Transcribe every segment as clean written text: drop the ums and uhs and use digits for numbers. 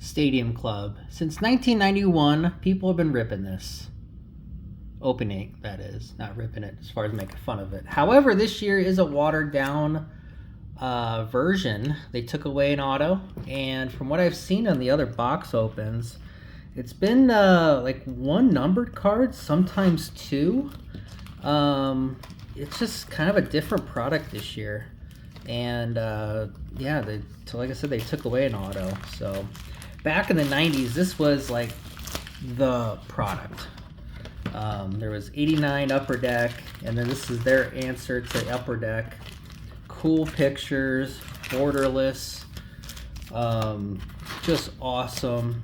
Stadium Club. Since 1991, people have been ripping this. Opening, that is. Not ripping it as far as making fun of it. However, this year is a watered down version. They took away an auto, and from what I've seen on the other box opens, it's been like one numbered card, sometimes two. It's just kind of a different product this year. And yeah, like I said, they took away an auto. So back in the 90s, this was like the product. There was 89 Upper Deck, and then this is their answer to Upper Deck. Cool pictures, borderless, just awesome.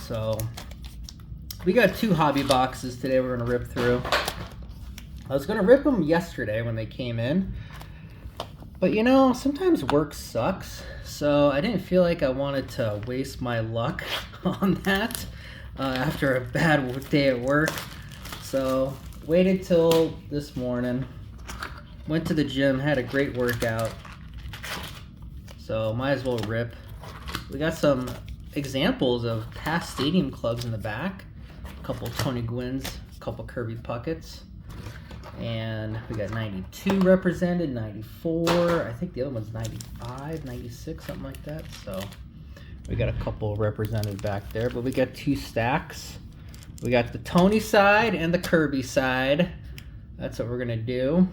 So we got two hobby boxes today we're gonna rip through. I was gonna rip them yesterday when they came in, but you know, sometimes work sucks, so I didn't feel like I wanted to waste my luck on that after a bad day at work. So waited till this morning, went to the gym, had a great workout, so might as well rip. We got some examples of past Stadium Clubs in the back, a couple Tony Gwynn's, a couple Kirby Puckett's, and we got 92 represented, 94, I think the other one's 95, 96, something like that. So we got a couple represented back there, but we got two stacks. We got the Tony side and the Kirby side. That's what we're gonna do.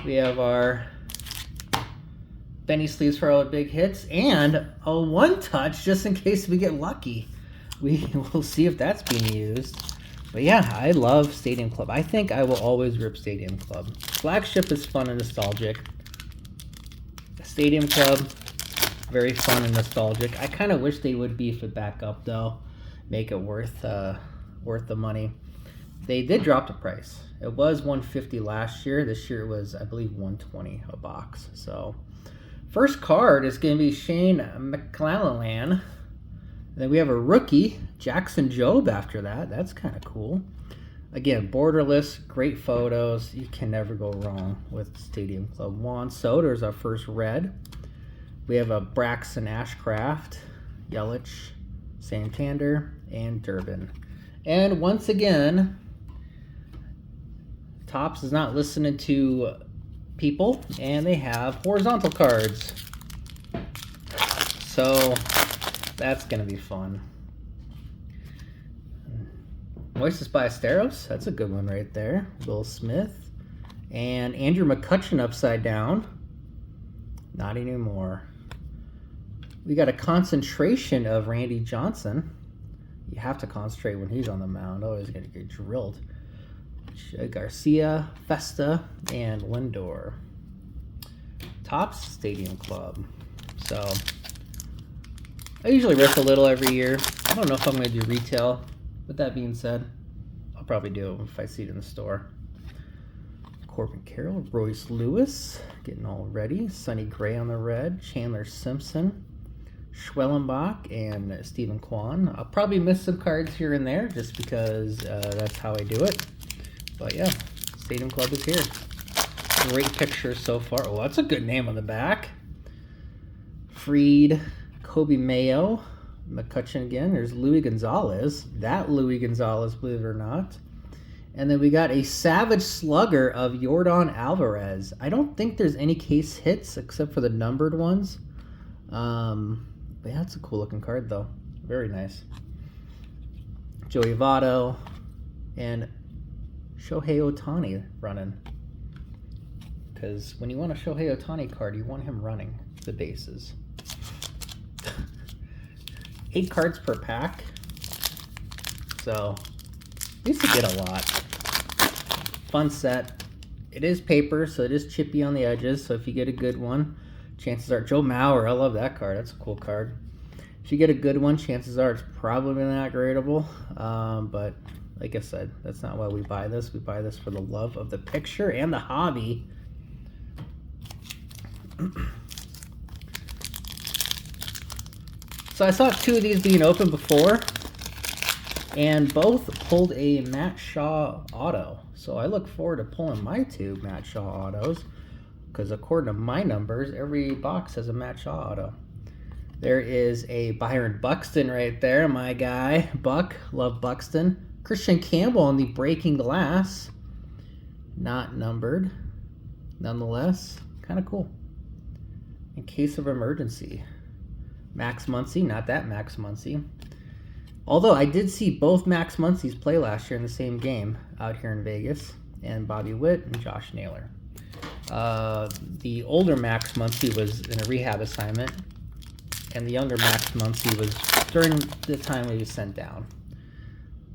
We have our Benny sleeves for all the big hits, and a one touch just in case we get lucky. We'll see if that's being used. But yeah, I love Stadium Club. I think I will always rip Stadium Club. Flagship is fun and nostalgic. Stadium Club, very fun and nostalgic. I kind of wish they would beef it back up though, make it worth the money. They did drop the price. It was $150 last year. This year it was, I believe, $120 a box. So first card is going to be Shane McClanahan. Then we have a rookie, Jackson Jobe, after that. That's kind of cool. Again, borderless, great photos. You can never go wrong with Stadium Club. Juan Soto is our first red. We have a Braxton Ashcraft, Yelich, Santander, and Durbin. And once again, Topps is not listening to people, and they have horizontal cards. So that's going to be fun. Moises Ballesteros, that's a good one right there. Will Smith. And Andrew McCutchen upside down. Not anymore. We got a concentration of Randy Johnson. You have to concentrate when he's on the mound. Always going to get drilled. Garcia, Festa, and Lindor. Topps Stadium Club. So I usually rip a little every year. I don't know if I'm going to do retail. With that being said, I'll probably do it if I see it in the store. Corbin Carroll, Royce Lewis, getting all ready. Sonny Gray on the red. Chandler Simpson, Schwellenbach, and Stephen Kwan. I'll probably miss some cards here and there just because that's how I do it. But yeah, Stadium Club is here. Great picture so far. Oh, that's a good name on the back. Freed, Kobe Mayo, McCutchen again. There's Louis Gonzalez. That Louis Gonzalez, believe it or not. And then we got a Savage Slugger of Yordan Alvarez. I don't think there's any case hits except for the numbered ones. But yeah, it's a cool looking card though. Very nice. Joey Votto and Shohei Ohtani running. Because when you want a Shohei Ohtani card, you want him running the bases. 8 cards per pack. So, I used to get a lot. Fun set. It is paper, so it is chippy on the edges. So if you get a good one, chances are... Joe Mauer, I love that card. That's a cool card. If you get a good one, chances are it's probably not gradable. But like I said, that's not why we buy this. We buy this for the love of the picture and the hobby. So I saw 2 of these being opened before, and both pulled a Matt Shaw auto. So I look forward to pulling my 2 Matt Shaw autos, because according to my numbers, every box has a Matt Shaw auto. There is a Byron Buxton right there, my guy. Buck, love Buxton. Christian Campbell on the Breaking Glass. Not numbered. Nonetheless, kind of cool. In case of emergency. Max Muncy, not that Max Muncy. Although I did see both Max Muncy's play last year in the same game out here in Vegas. And Bobby Witt and Josh Naylor. The older Max Muncy was in a rehab assignment. And the younger Max Muncy was during the time he was sent down.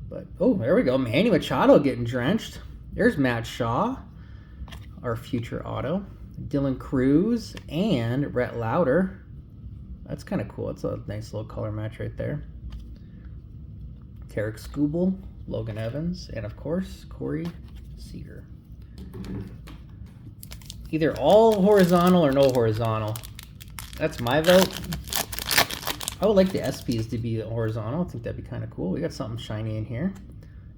But, oh, there we go. Manny Machado getting drenched. There's Matt Shaw, our future auto. Dylan Cruz and Rhett Lauder. That's kind of cool. It's a nice little color match right there. Tarek Skubal, Logan Evans, and, of course, Corey Seager. Either all horizontal or no horizontal. That's my vote. I would like the SPs to be horizontal. I think that'd be kind of cool. We got something shiny in here.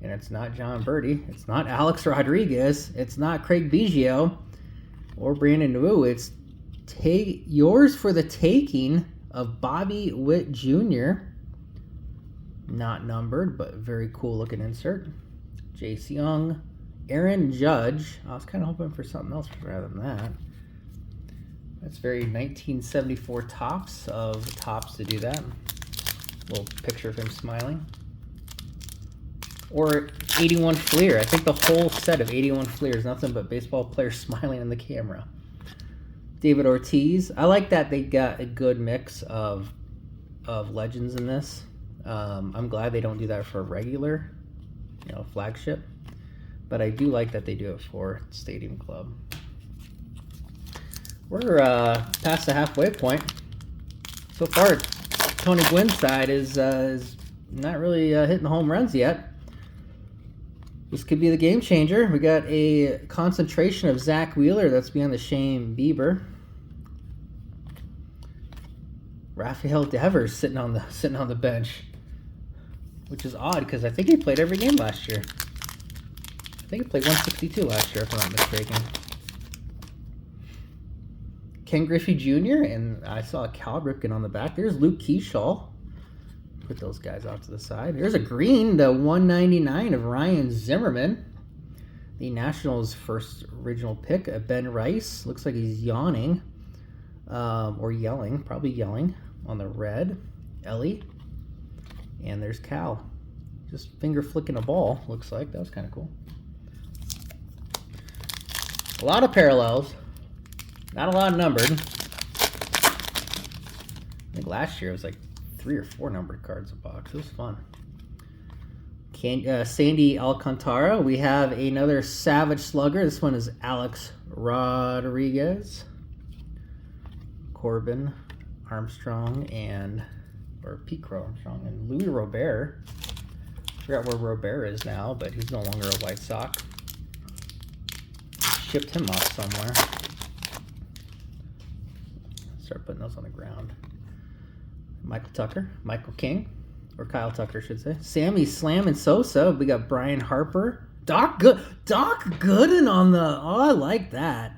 And it's not John Birdie. It's not Alex Rodriguez. It's not Craig Biggio or Brandon Wu. It's yours for the taking of Bobby Witt Jr. Not numbered, but very cool looking insert. Jace Young. Aaron Judge. I was kind of hoping for something else rather than that. That's very 1974 Topps of Topps to do that. Little picture of him smiling. Or 81 Fleer. I think the whole set of 81 Fleer is nothing but baseball players smiling in the camera. David Ortiz. I like that they got a good mix of legends in this. I'm glad they don't do that for a regular, flagship. But I do like that they do it for Stadium Club. We're past the halfway point. So far, Tony Gwynn's side is not really hitting home runs yet. This could be the game changer. We got a concentration of Zach Wheeler. That's behind the Shane Bieber. Rafael Devers sitting on the bench, which is odd because I think he played every game last year. I think he played 162 last year, if I'm not mistaken. Ken Griffey Jr., and I saw a Cal Ripken on the back. There's Luke Keyshaw. Put those guys off to the side. There's a green, the 199 of Ryan Zimmerman. The Nationals' first original pick, Ben Rice. Looks like he's yawning. Or yelling, probably yelling on the red. Ellie. And there's Cal. Just finger flicking a ball, looks like. That was kind of cool. A lot of parallels. Not a lot numbered. I think last year it was like 3 or 4 numbered cards a box. It was fun. Sandy Alcantara. We have another Savage Slugger. This one is Alex Rodriguez. Corbin Armstrong or Pete Crow Armstrong and Louis Robert. I forgot where Robert is now, but he's no longer a White Sox. Shipped him off somewhere. Start putting those on the ground. Michael Tucker, Michael King, or Kyle Tucker, I should say. Sammy Slam and Sosa. We got Brian Harper. Doc Gooden on the. Oh, I like that.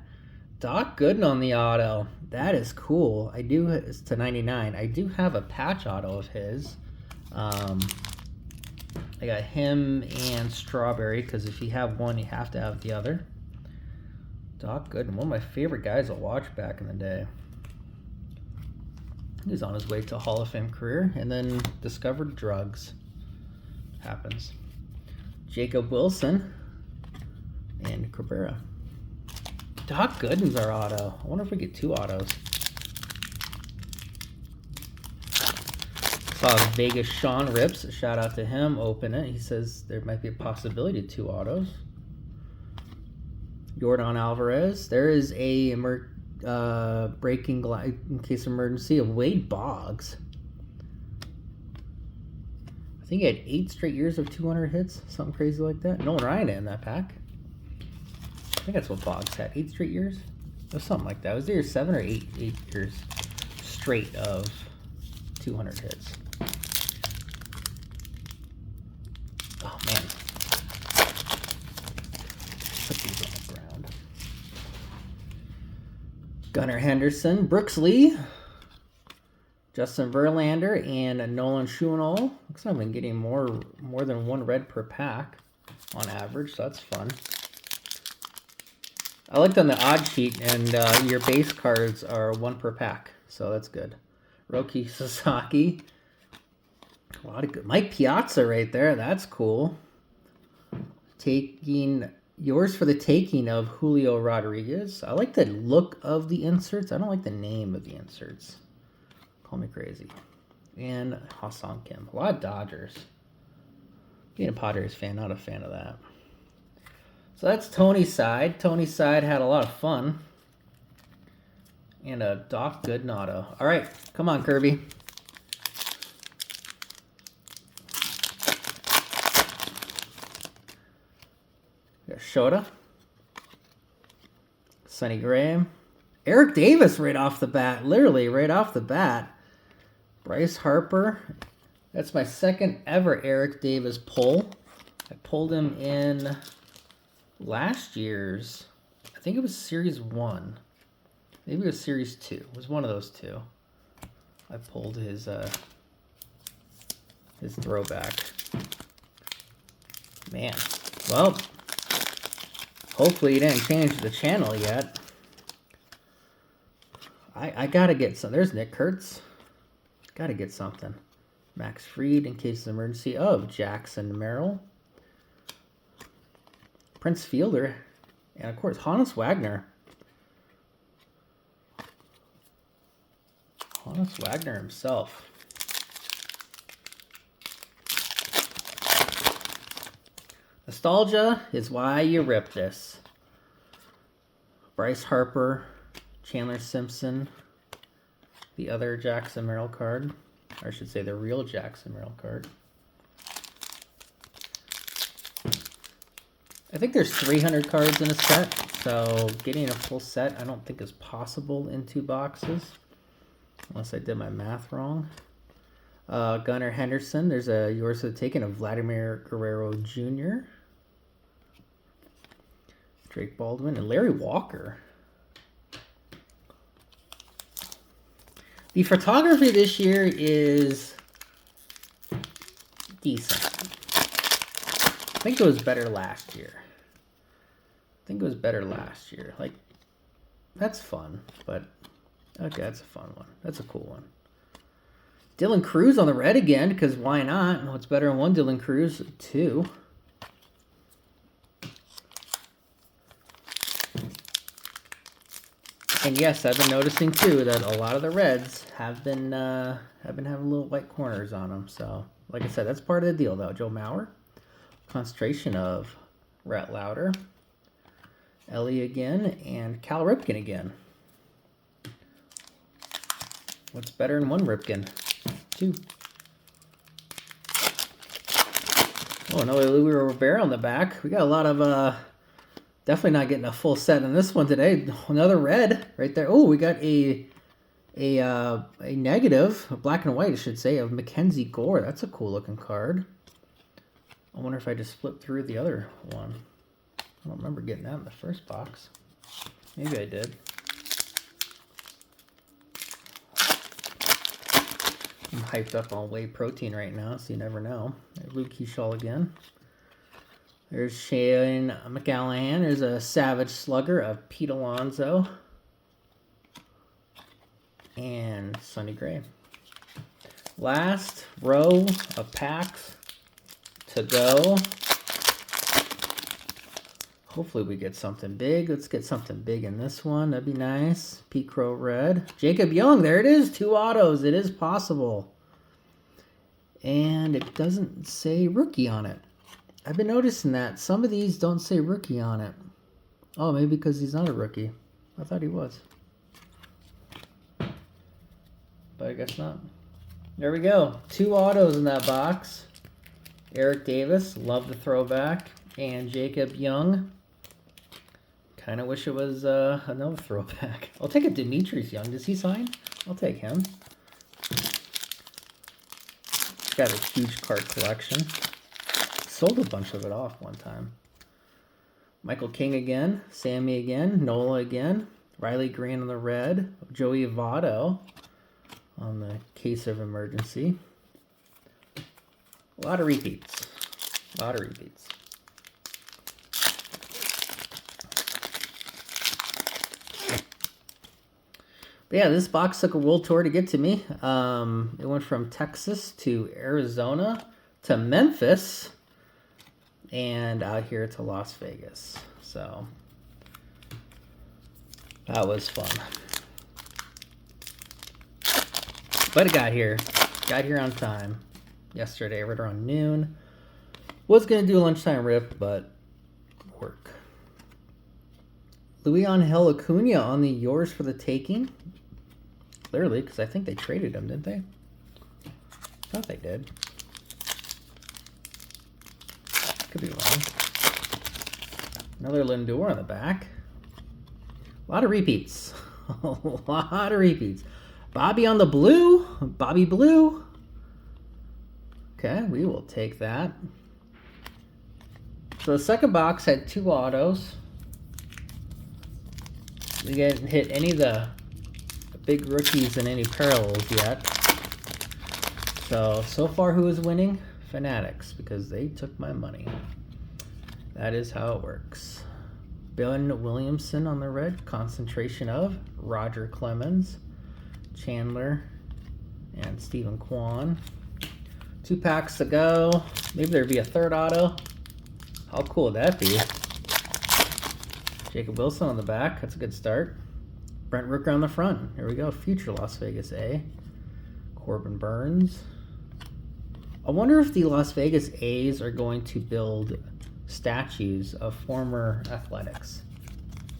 Doc Gooden on the auto. That is cool. It's to 99. I do have a patch auto of his. I got him and Strawberry because if you have one, you have to have the other. Doc Gooden, one of my favorite guys to watch back in the day. He's on his way to a Hall of Fame career and then discovered drugs. Happens. Jacob Wilson and Cabrera. Doc Gooden's our auto. I wonder if we get 2 autos. Saw Vegas Sean Rips. A shout out to him. Open it. He says there might be a possibility of 2 autos. Jordan Alvarez. There is a breaking glass in case of emergency of Wade Boggs. I think he had 8 straight years of 200 hits, something crazy like that. Nolan Ryan in that pack. I think that's what Boggs had. 8 straight years, or something like that. It was either 7 or 8 years straight of 200 hits. Oh man. Put these on the ground. Gunnar Henderson, Brooks Lee, Justin Verlander and Nolan Schumann. Looks like I've been getting more than one red per pack on average, so that's fun. I looked on the odd sheet, and your base cards are 1 per pack, so that's good. Roki Sasaki. A lot of good. Mike Piazza right there. That's cool. Taking yours for the taking of Julio Rodriguez. I like the look of the inserts. I don't like the name of the inserts. Call me crazy. And Ha-Seong Kim. A lot of Dodgers. Being a Padres fan, not a fan of that. So that's Tony's side. Tony's side had a lot of fun. And a Doc Goodnauto. All right, come on, Kirby. Shota. Sonny Gray. Eric Davis right off the bat. Literally right off the bat. Bryce Harper. That's my second ever Eric Davis pull. I pulled him in last year's, I think it was Series 1. Maybe it was Series 2. It was one of those two. I pulled his throwback. Man. Well, hopefully you didn't change the channel yet. I gotta get some. There's Nick Kurtz. Gotta get something. Max Fried in case of emergency of Jackson Merrill. Prince Fielder. And of course, Honus Wagner. Honus Wagner himself. Nostalgia is why you rip this. Bryce Harper, Chandler Simpson, the other Jackson Merrill card. Or I should say the real Jackson Merrill card. I think there's 300 cards in a set, so getting a full set I don't think is possible in 2 boxes. Unless I did my math wrong. Gunnar Henderson. There's a yours for the taking of Vladimir Guerrero Jr. Drake Baldwin and Larry Walker. The photography this year is decent. I think it was better last year. Like, that's fun, but okay, that's a fun one. That's a cool one. Dylan Cruz on the red again, because why not? What's better than 1 Dylan Cruz? 2. And yes, I've been noticing too that a lot of the reds have been having little white corners on them. So, like I said, that's part of the deal, though. Joe Mauer, concentration of Rhett Lauder, Ellie again, and Cal Ripken again. What's better than 1 Ripken? 2. Oh, no, Luis Rivera on the back. We got a lot of definitely not getting a full set in this one today. Another red right there. Oh, we got a negative, a black and white, I should say, of Mackenzie Gore. That's a cool looking card. I wonder if I just flipped through the other one. I don't remember getting that in the first box. Maybe I did. I'm hyped up on whey protein right now, so you never know. There's Luke Keyshaw again. There's Shane McCallahan. There's a Savage Slugger of Pete Alonso. And Sonny Gray. Last row of packs to go. Hopefully we get something big. Let's get something big in this one. That'd be nice. Pete Crow red. Jacob Young. There it is. 2 autos. It is possible. And it doesn't say rookie on it. I've been noticing that some of these don't say rookie on it. Oh, maybe because he's not a rookie. I thought he was. But I guess not. There we go. 2 autos in that box. Eric Davis, love the throwback. And Jacob Young. Kind of wish it was another throwback. I'll take a Demetrius Young. Does he sign? I'll take him. He's got a huge card collection. Sold a bunch of it off one time. Michael King again. Sammy again. Nola again. Riley Green on the red. Joey Votto on the case of emergency. A lot of repeats. A lot of repeats. But yeah, this box took a world tour to get to me. It went from Texas to Arizona to Memphis and out here to Las Vegas. So that was fun. But it got here. Got here on time yesterday, right around noon. Was going to do a lunchtime rip, but work. Luis Angel Acuna on the yours for the taking. Clearly, because I think they traded him, didn't they? I thought they did. Could be wrong. Another Lindor on the back. A lot of repeats. A lot of repeats. Bobby on the blue. Bobby Blue. Okay, we will take that. So the second box had 2 autos. We didn't hit any of the big rookies in any parallels yet. So far who is winning? Fanatics, because they took my money. That is how it works. Ben Williamson on the red, concentration of Roger Clemens, Chandler, and Stephen Kwan. 2 packs to go. Maybe there'd be a third auto. How cool would that be? Jacob Wilson on the back. That's a good start. Brent Rooker on the front. Here we go. Future Las Vegas A. Corbin Burns. I wonder if the Las Vegas A's are going to build statues of former Athletics.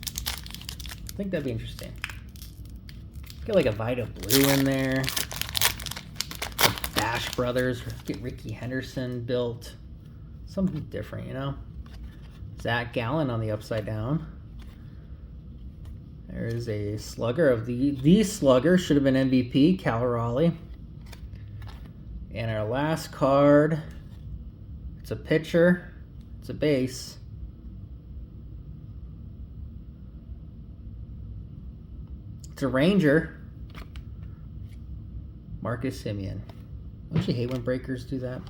I think that'd be interesting. Get like a Vida Blue in there. The Bash Brothers. Get Ricky Henderson built. Something different, you know? Zach Gallen on the upside down. There's a slugger of the slugger. Should have been MVP, Cal Raleigh. And our last card, it's a pitcher, it's a base. It's a Ranger, Marcus Semien. Don't you hate when breakers do that?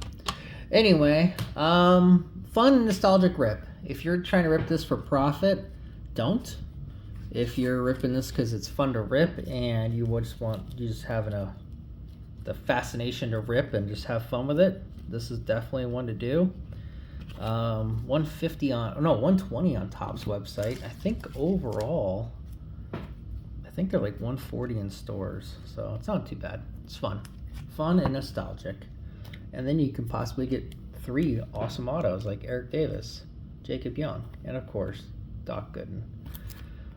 Anyway, fun nostalgic rip. If you're trying to rip this for profit, don't. If you're ripping this because it's fun to rip and you just having the fascination to rip and just have fun with it, this is definitely one to do. 120 on Topps website. I think overall, they're like 140 in stores, so it's not too bad. It's fun and nostalgic. And then you can possibly get 3 awesome autos like Eric Davis, Jacob Young, and of course Doc Gooden.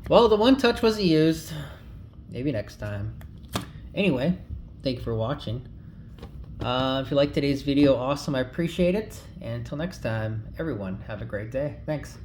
Well, the one touch wasn't used. Maybe next time. Anyway, thank you for watching. If you liked today's video, awesome. I appreciate it. And until next time, everyone, have a great day. Thanks.